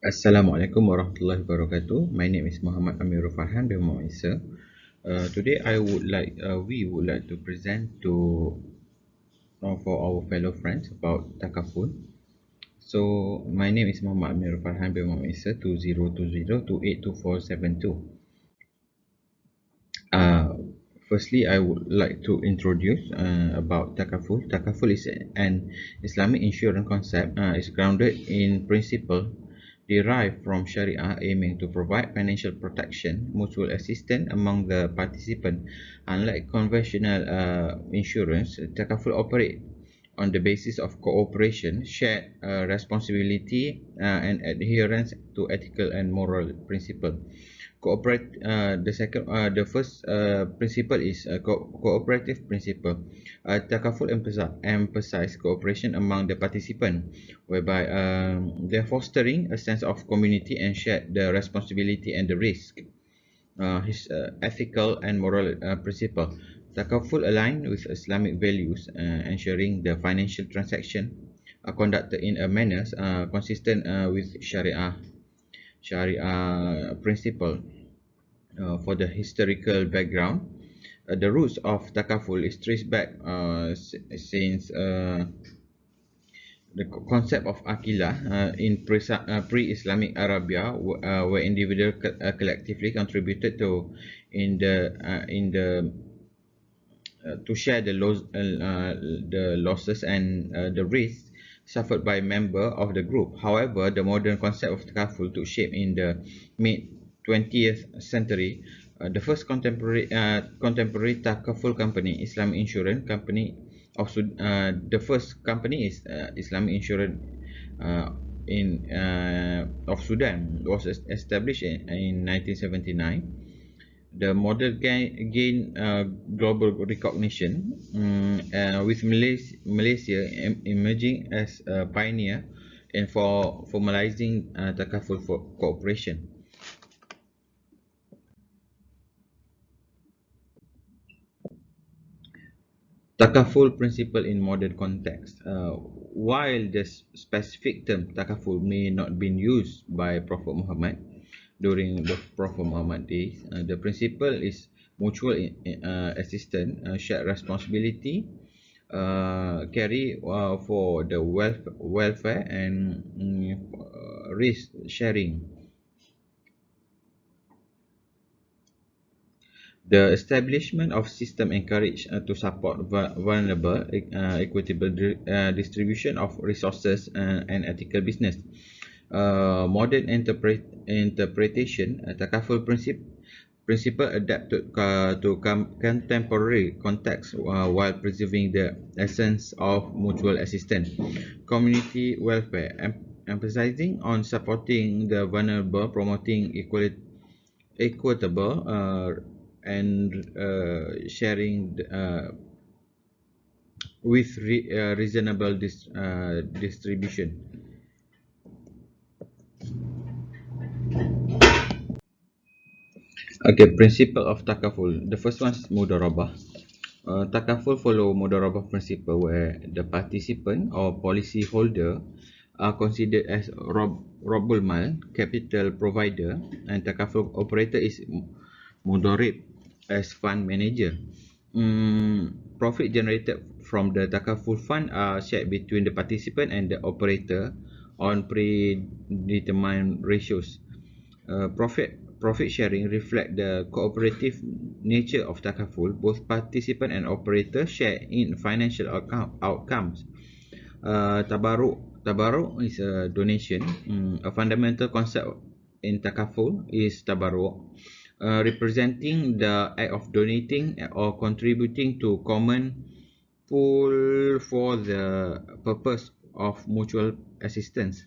Assalamualaikum warahmatullahi wabarakatuh. My name is Muhammad Amirul Farhan bin Muhammad Isa. Today we would like to present to for our fellow friends about Takaful. So my name is Muhammad Amirul Farhan bin Muhammad Isa 2020282472. Uh, Firstly, I would like to introduce about Takaful. Takaful is an Islamic insurance concept. Is grounded in principle derived from Sharia, aiming to provide financial protection, mutual assistance among the participants. Unlike conventional insurance, Takaful operate on the basis of cooperation, shared responsibility, and adherence to ethical and moral principles. The first principle is cooperative principle. Takaful emphasize cooperation among the participants, whereby they're fostering a sense of community and share the responsibility and the risk. His ethical and moral principle. Takaful align with Islamic values, ensuring the financial transaction are conducted in a manner consistent with Sharia principle. For the historical background, the roots of Takaful is traced back since the concept of Akilah pre-Islamic Arabia, where individuals collectively contributed in the to share the losses and the risks suffered by member of the group. However, the modern concept of takaful took shape in the mid 20th century. The first contemporary takaful company, Islamic Insurance Company the first company is Islamic Insurance uh, in of Sudan, was established in 1979. The model gained global recognition, with Malaysia emerging as a pioneer in formalizing takaful for cooperation. Takaful principle in modern context. While the specific term takaful may not be used by Prophet Muhammad during the Prophet Muhammad days, the principle is mutual assistance, shared responsibility, carry for the welfare and risk sharing. The establishment of system encourage to support vulnerable, equitable distribution of resources and ethical business. Modern interpretation, takaful principle adapted to contemporary context while preserving the essence of mutual assistance. Community welfare, emphasizing on supporting the vulnerable, promoting equitable and sharing with reasonable distribution. Okay, principle of takaful. The first one is mudarabah. Takaful follow mudarabah principle where the participant or policy holder are considered as robul mal, capital provider, and takaful operator is mudarib as fund manager. Profit generated from the takaful fund are shared between the participant and the operator on predetermined ratios. Profit sharing reflect the cooperative nature of takaful. Both participant and operator share in financial outcomes. Tabaruk is a donation. A fundamental concept in takaful is tabaruk, representing the act of donating or contributing to common pool for the purpose of mutual assistance.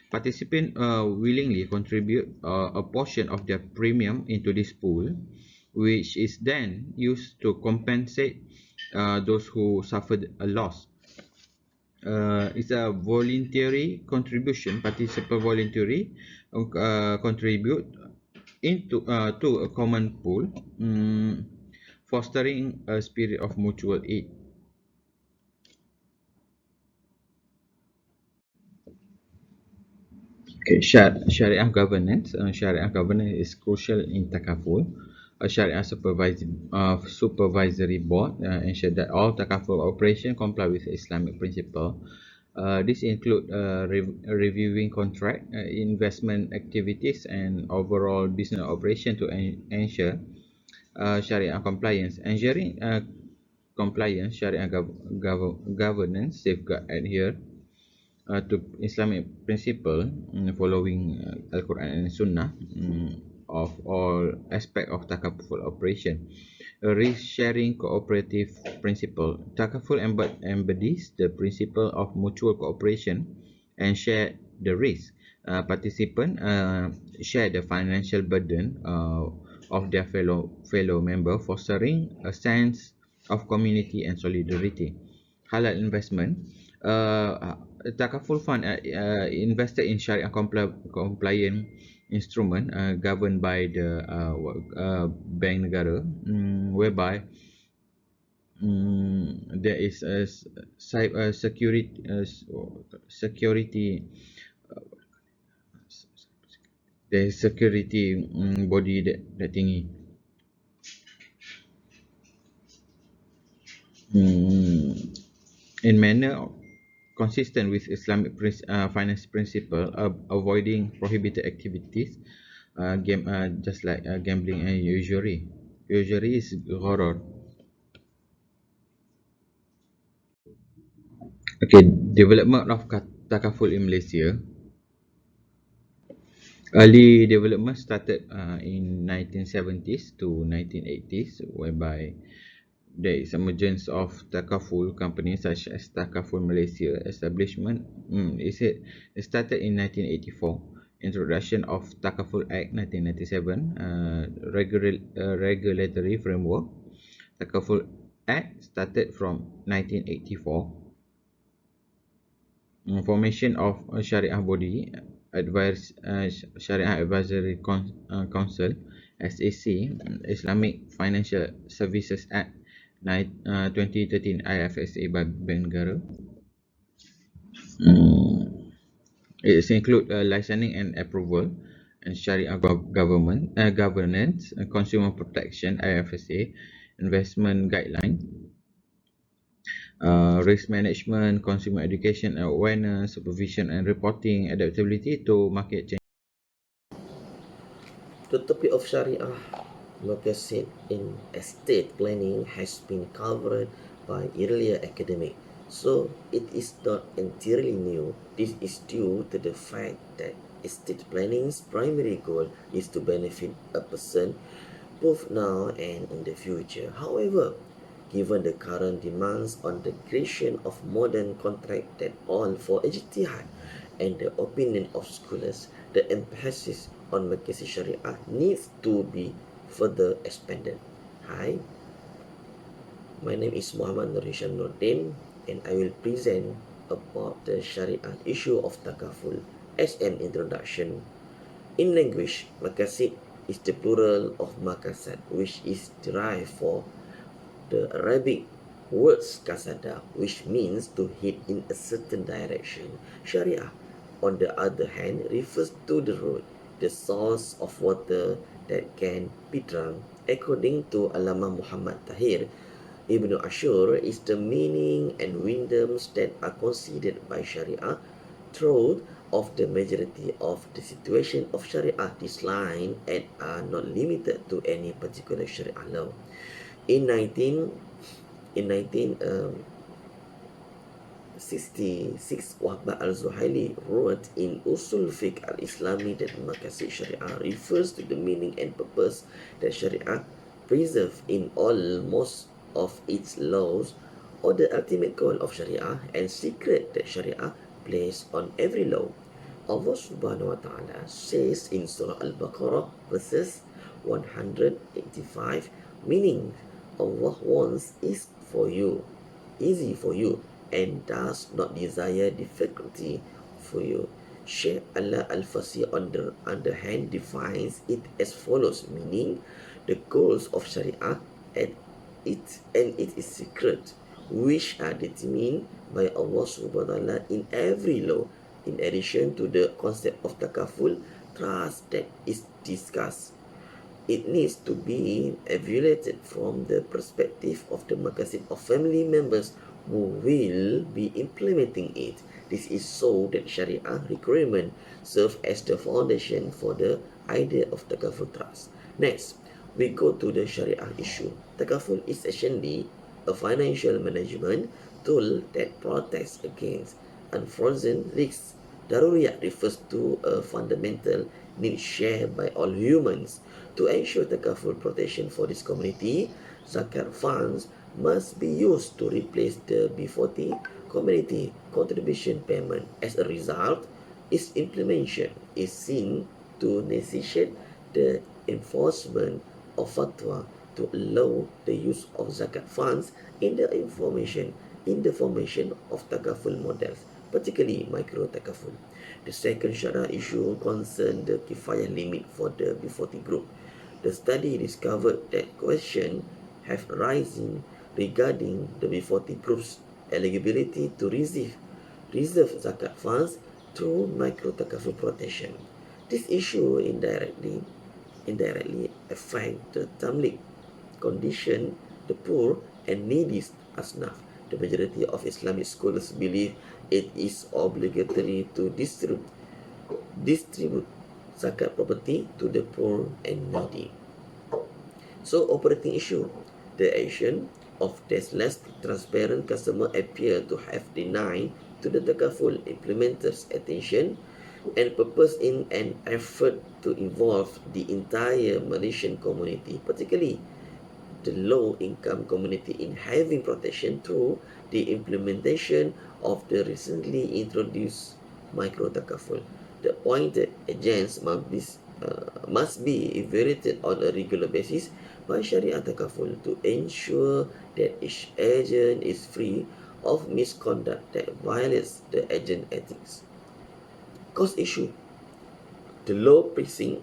Participants willingly contribute a portion of their premium into this pool, which is then used to compensate those who suffered a loss. It's a voluntary contribution. Participants voluntarily contribute into to a common pool, fostering a spirit of mutual aid. Okay, Sharia governance. Sharia governance is crucial in Takaful. A Sharia supervisory board ensure that all Takaful operations comply with Islamic principle. This include reviewing contract, investment activities, and overall business operation to ensure Sharia compliance. Ensuring compliance, governance safeguard adhere to Islamic principle, following Al-Quran and Sunnah, of all aspect of takaful operation. A risk sharing cooperative principle. Takaful embodies the principle of mutual cooperation and share the risk. Participants share the financial burden of their fellow member, fostering a sense of community and solidarity. Halal investment. Takaful fund invested in Sharia compliant instrument governed by the bank negara, whereby there is a security, there is security body that thingy. In manner consistent with Islamic finance principle, avoiding prohibited activities, just like gambling and usury. Usury is horror. Okay, development of takaful in Malaysia. Early development started in 1970s to 1980s, whereby there is emergence of takaful companies such as Takaful Malaysia establishment. It started in 1984. Introduction of Takaful Act 1997, regulatory framework. Takaful Act started from 1984. Formation of a Sharia body, Sharia Advisory Council (SAC), Islamic Financial Services Act 2013 IFSA by Bank Negara. It include licensing and approval, and Sharia governance, consumer protection (IFSA), investment guideline, risk management, consumer education and awareness, supervision and reporting, adaptability to market change. The topic of Sharia, Maqasid in estate planning, has been covered by earlier academic, so it is not entirely new. This is due to the fact that estate planning's primary goal is to benefit a person both now and in the future. However, given the current demands on the creation of modern contract that all for ijtihad and the opinion of scholars, the emphasis on Makasi Sharia needs to be further expanded. Hi, my name is Muhammad Nurishan Nordin, and I will present about the Sharia issue of takaful as an introduction. In language, makasid is the plural of makasad, which is derived from the Arabic words kasada, which means to head in a certain direction. Sharia, on the other hand, refers to the road, the source of water that can be drunk. According to Allama Muhammad Tahir, Ibn Ashur is the meaning and wisdoms that are considered by Sharia truth of the majority of the situation of Sharia. This line and are not limited to any particular Sharia law. In 1966, Wahbah al-Zuhaili wrote in Usul Fiqh al-Islami that Maqasid Sharia refers to the meaning and purpose that Sharia preserve in almost of its laws, or the ultimate goal of Sharia and secret that Sharia plays on every law. Allah subhanahu wa ta'ala says in Surah Al-Baqarah verses 185, meaning Allah wants is for you, easy for you, and does not desire difficulty for you. Sheikh Allah Al-Fasih on the other hand defines it as follows, meaning the goals of Sharia and it is secret, which are determined by Allah subhanahu wa ta'ala in every law. In addition to the concept of takaful trust that is discussed, it needs to be evaluated from the perspective of the maqasid of family members who will be implementing it. This is so that Sharia requirement serve as the foundation for the idea of takaful trust. Next, we go to the Sharia issue. Takaful is essentially a financial management tool that protects against unforeseen risks. Daruriyat refers to a fundamental need shared by all humans. To ensure takaful protection for this community, zakat funds must be used to replace the B40 community contribution payment. As a result, its implementation is seen to necessitate the enforcement of fatwa to allow the use of zakat funds in the formation of takaful models, particularly micro takaful. The second Sharia issue concerned the kifayah limit for the B40 group. The study discovered that questions have arisen regarding the B40 group's eligibility to reserve zakat funds through micro takaful protection. This issue indirectly affect the tamlik condition, the poor and needy asnaf. The majority of Islamic scholars believe it is obligatory to distribute zakat property to the poor and needy. So operating issue, the action of this less transparent customer appear to have denied to the takaful implementers attention and purpose in an effort to involve the entire Malaysian community, particularly the low-income community, in having protection through the implementation of the recently introduced micro-takaful. The appointed agents must be evaluated on a regular basis by Sharia takaful to ensure that each agent is free of misconduct that violates the agent ethics. Cost issue. The low pricing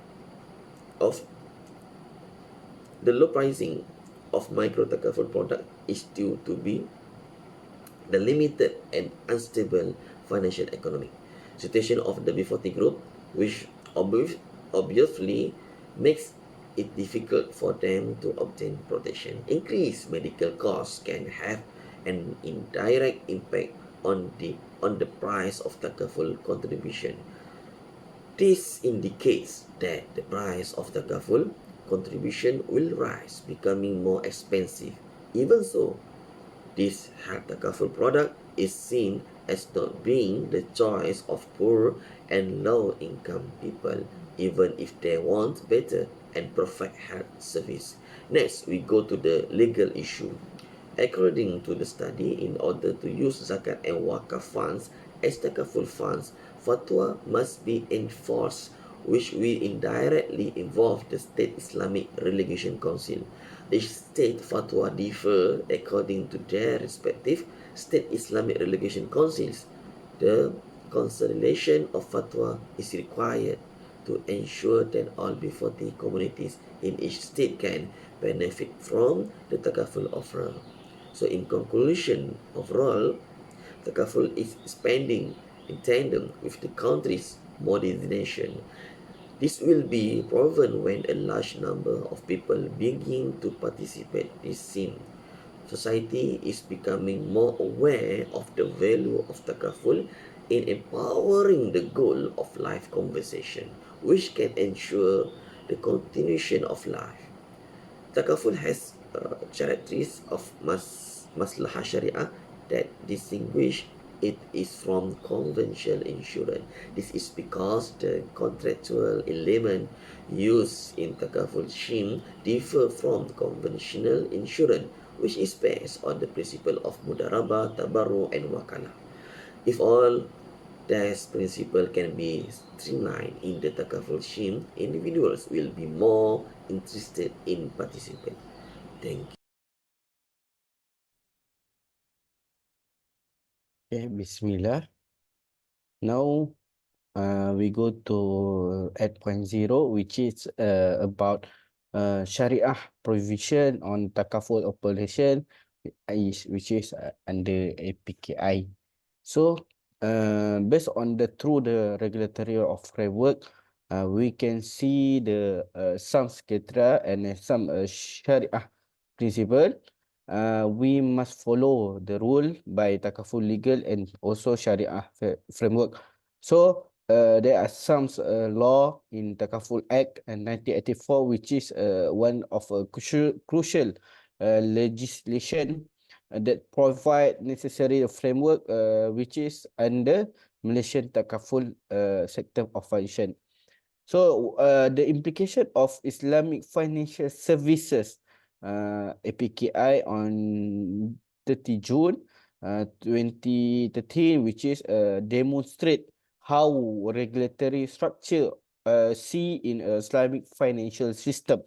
of the low pricing of micro takaful product is due to be the limited and unstable financial economic situation of the B40 group, which obviously makes it difficult for them to obtain protection. Increased medical costs can have an indirect impact on the price of takaful contribution. This indicates that the price of the takaful contribution will rise, becoming more expensive. Even so, this takaful product is seen as not being the choice of poor and low-income people, even if they want better and perfect health service. Next, we go to the legal issue. According to the study, in order to use zakat and wakaf funds as takaful funds, fatwa must be enforced, which will indirectly involve the State Islamic Relegation Council. Each state fatwa differ according to their respective State Islamic Relegation Councils. The consolidation of fatwa is required to ensure that all B40 communities in each state can benefit from the takaful offer. So in conclusion, overall, takaful is expanding in tandem with the country's modernization. This will be proven when a large number of people begin to participate in this scene. Society is becoming more aware of the value of takaful in empowering the goal of life conversation, which can ensure the continuation of life. Takaful has characteristics of maslahah syariah that distinguish it is from conventional insurance. This is because the contractual element used in takaful scheme differ from conventional insurance, which is based on the principle of mudarabah, tabarru, and wakalah. If all these principles can be streamlined in the takaful scheme, individuals will be more interested in participating. Thank you. Okay, Bismillah. Now we go to 8.0, which is about Sharia provision on takaful operation, which is under APKI. So based on the regulatory of framework, we can see the some criteria and some Sharia principle. We must follow the rule by Takaful legal and also Sharia framework. So there are some law in Takaful Act and 1984, which is one of a crucial legislation that provide necessary framework which is under Malaysian Takaful sector of financial. So the implication of Islamic financial services APKI on 30 June 2013, which is demonstrate how regulatory structure see in Islamic financial system,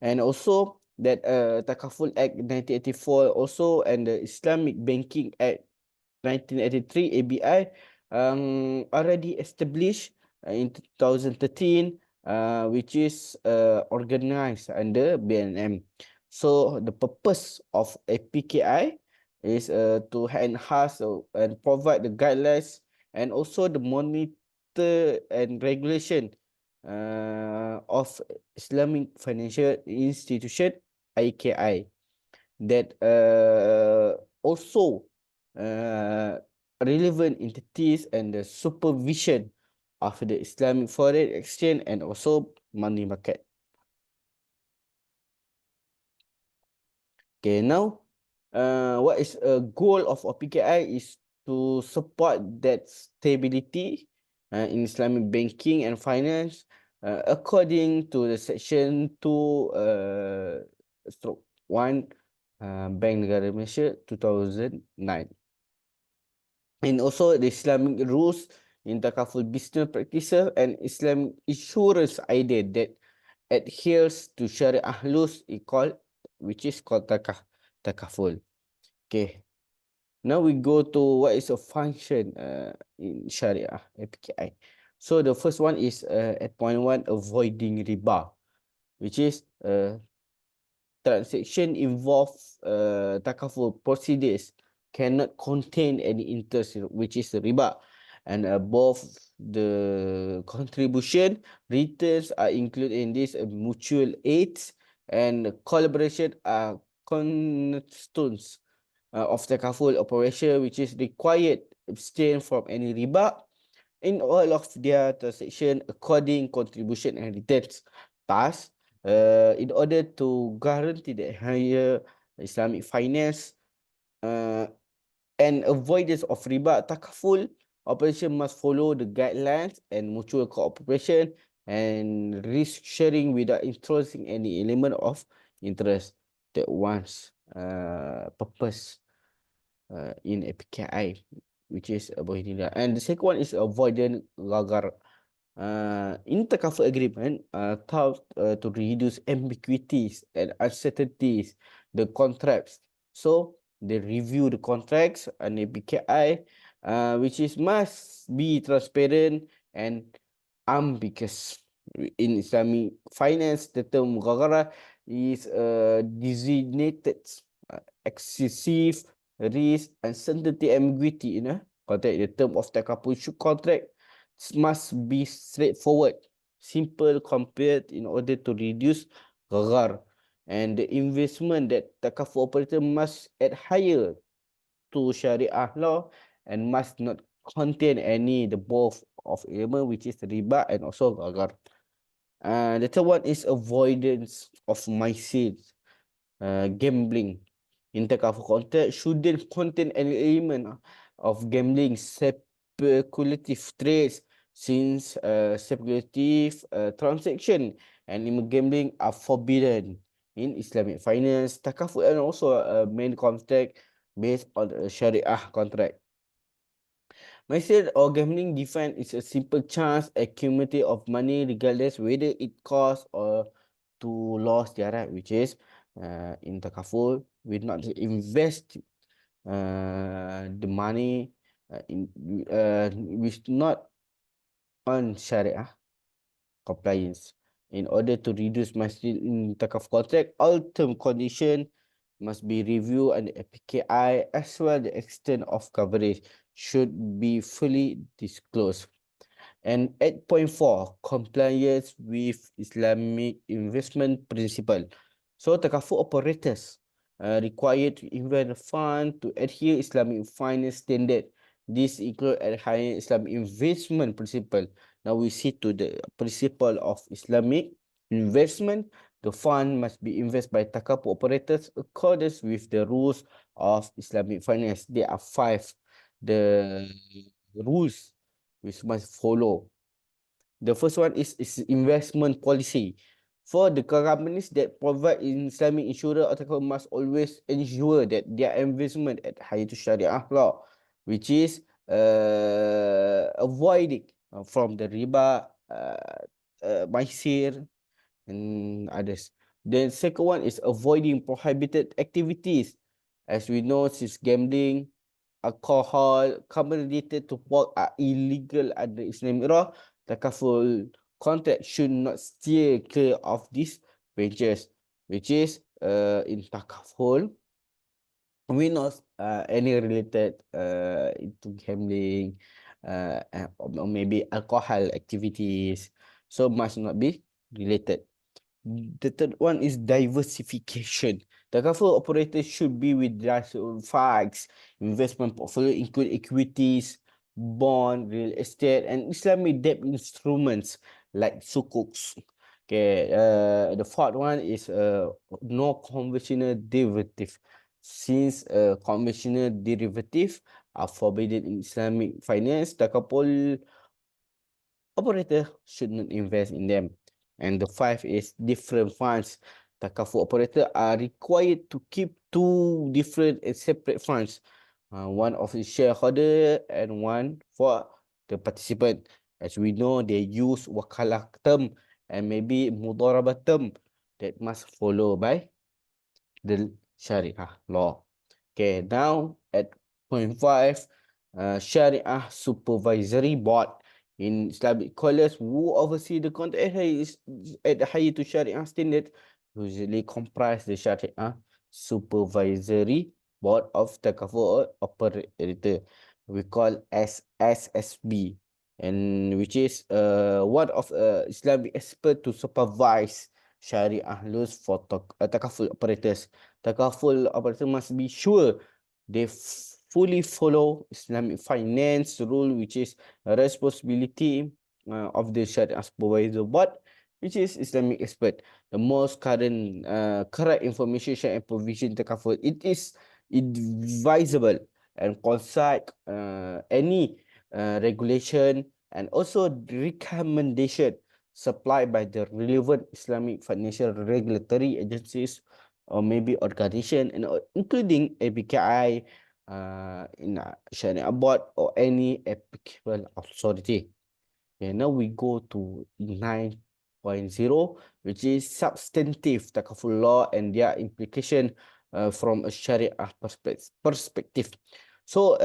and also that Takaful Act 1984 also and the Islamic Banking Act 1983 ABI already established in 2013, which is organized under BNM. So the purpose of APKI is to enhance and provide the guidelines and also the monitor and regulation of Islamic financial institution IKI that also uh, relevant entities and the supervision of the Islamic foreign exchange and also money market. Okay, now what is a goal of OPKI is to support that stability in Islamic banking and finance according to the section 2 stroke 1 Bank Negara Malaysia 2009. And also the Islamic rules in Takaful business practices and Islamic insurance idea that adheres to Sharia laws which is called Takaful. Okay. Now we go to what is a function in Sharia APKI. So the first one is at point 1 avoiding riba, which is transaction involve takaful procedures cannot contain any interest, which is the riba, and both the contribution returns are included in this mutual aids and collaboration are cornerstones of takaful operation, which is required abstain from any riba in all of their transaction according contribution and returns. Thus, in order to guarantee the higher Islamic finance and avoidance of riba, takaful operation must follow the guidelines and mutual cooperation and risk sharing without introducing any element of interest. That one's purpose in APKI, which is avoiding that. And the second one is avoiding gagar. Intercover agreement thought to reduce ambiguities and uncertainties the contracts. So they review the contracts and the BKI, which is must be transparent and ambiguous. In Islamic finance, the term mughagara is designated excessive risk, uncertainty, ambiguity. Contract. The term of takaful contract must be straightforward, simple, compared in order to reduce gharar. And the investment that takaful operator must adhere to Sharia law and must not contain any the both of element, which is riba and also gharar. The third one is avoidance of sins. Gambling. Intercover contract shouldn't contain any element of gambling, speculative trades, since speculative transaction and gambling are forbidden in Islamic finance. Takaful and also a main contract based on a Sharia contract. Myself or gambling define is a simple chance accumulative of money regardless whether it costs or to lose their right, which is in takaful we not invest the money in which not on Sharia compliance. In order to reduce masjid in takaf contract, all term condition must be reviewed and the PKI as well the extent of coverage. should be fully disclosed. And 8.4, compliance with Islamic investment principle. So takaful operators required to invest the fund to adhere Islamic finance standard. This include adhering Islamic investment principle. Now we see to the principle of Islamic investment. The fund must be invested by takaful operators according with the rules of Islamic finance. There are five the rules which must follow. The first one is investment policy. For the companies that provide Islamic insurance, or must always ensure that their investment at higher to Sharia law, which is avoiding from the riba, maisir, and others. The second one is avoiding prohibited activities. As we know, since gambling, alcohol, carbon related to pork are illegal under Islamic law, takaful contract should not steer clear of these ventures, which is in takaful. We know any related into gambling, or maybe alcohol activities, so must not be related. The third one is diversification. The cover operator should be with diversified investment portfolio include equities, bond, real estate, and Islamic debt instruments like sukuks. Okay, the fourth one is no conventional derivative. Since conventional derivative are forbidden in Islamic finance, the couple operator should not invest in them. And the five is different funds. Takaful operator are required to keep two different and separate funds. One of the shareholder and one for the participant. As we know, they use wakalah term and maybe mudarabah term that must follow by the Sharia law. Okay, now at point 5, Sharia Supervisory Board in Islamic scholars who oversee the content at the higher to Sharia standard usually comprise the Sharia Supervisory Board of Takaful Operator. We call as SSB, and which is one of Islamic expert to supervise Sharia laws for takaful operators. Takaful operator must be sure they fully follow Islamic finance rule, which is a responsibility of the Sharia supervisor board, which is Islamic expert. The most current correct information and provision takaful. It is advisable and consult any regulation and also recommendation supplied by the relevant Islamic financial regulatory agencies or maybe organization, and including ABKI, in Sharia board or any applicable authority. Okay, now we go to 9.0, which is substantive takaful law and their implication from a Sharia perspective. So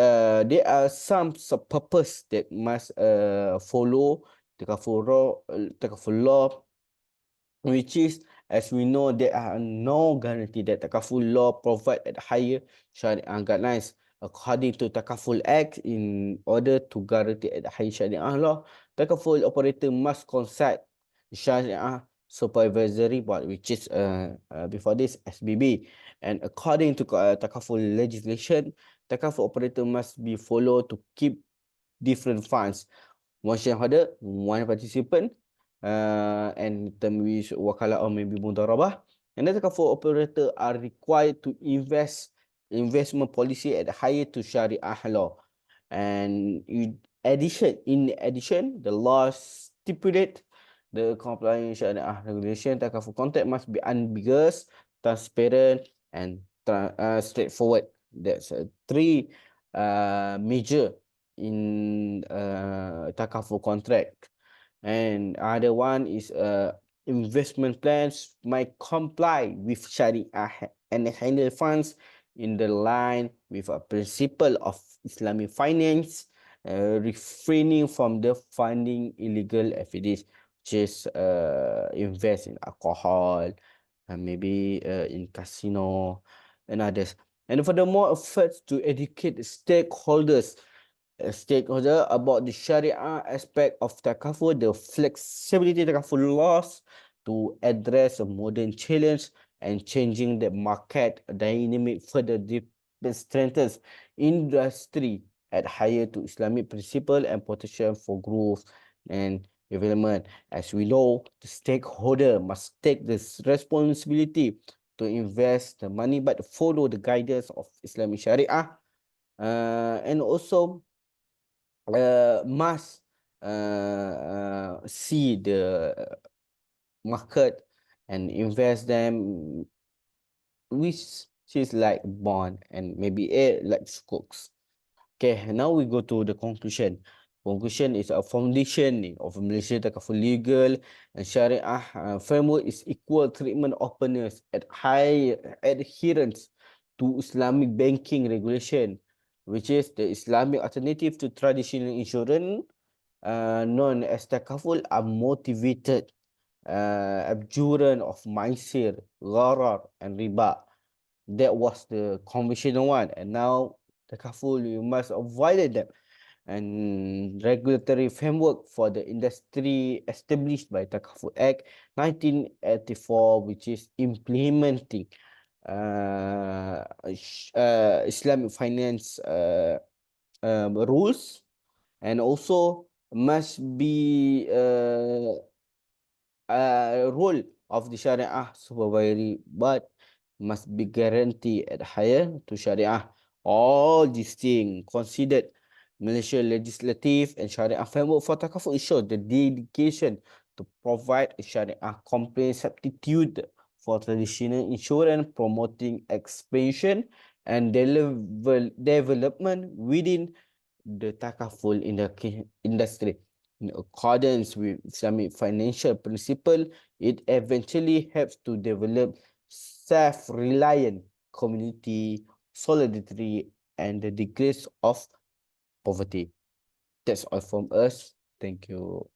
there are some purpose that must follow takaful law, which is, as we know, there are no guarantee that takaful law provide at higher Sharia guidelines. According to Takaful Act, in order to guarantee at higher Sharia law, takaful operator must consult Sharia Supervisory Board, which is before this SBB. And according to takaful legislation, takaful operator must be followed to keep different funds. One shareholder, one participant, and term with wakalah or maybe mudarabah. And then takaful operator are required to investment policy at higher to Sharia law. And in addition, the law stipulate the compliance Sharia regulation takaful contract must be ambiguous, transparent, and straightforward. That's three major in takaful contract. And other one is investment plans might comply with Sharia and handle funds in the line with a principle of Islamic finance, refraining from the funding illegal activities, which is invest in alcohol, and maybe in casino and others. And furthermore, efforts to educate stakeholders stakeholder about the Sharia aspect of Takaful, the flexibility Takaful laws to address a modern challenge and changing the market dynamic further strengthens industry adhere to Islamic principle and potential for growth and development. As we know, the stakeholder must take this responsibility to invest the money but follow the guidance of Islamic Sharia, and also must see the market and invest them, which is like bond and maybe like stocks. Okay, now we go to the conclusion. Conclusion is a foundation of Malaysia Takaful legal and Sharia framework is equal treatment, openness, and high adherence to Islamic banking regulation, which is the Islamic alternative to traditional insurance, known as Takaful, are motivated, abjurant of Maisir, Gharar, and Riba. That was the conventional one, and now Takaful, you must avoid them. And regulatory framework for the industry established by Takaful Act 1984, which is implementing Islamic finance rules, and also must be role of the Sharia supervisory, but must be guaranteed adhere to Sharia. All these things considered, Malaysia legislative and Sharia framework for Takaful ensure the dedication to provide a Sharia compliant substitute for traditional insurance, promoting expansion and development within the Takaful industry. In accordance with Islamic financial principle, it eventually helps to develop self-reliant community, solidarity, and the decrease of poverty. That's all from us. Thank you.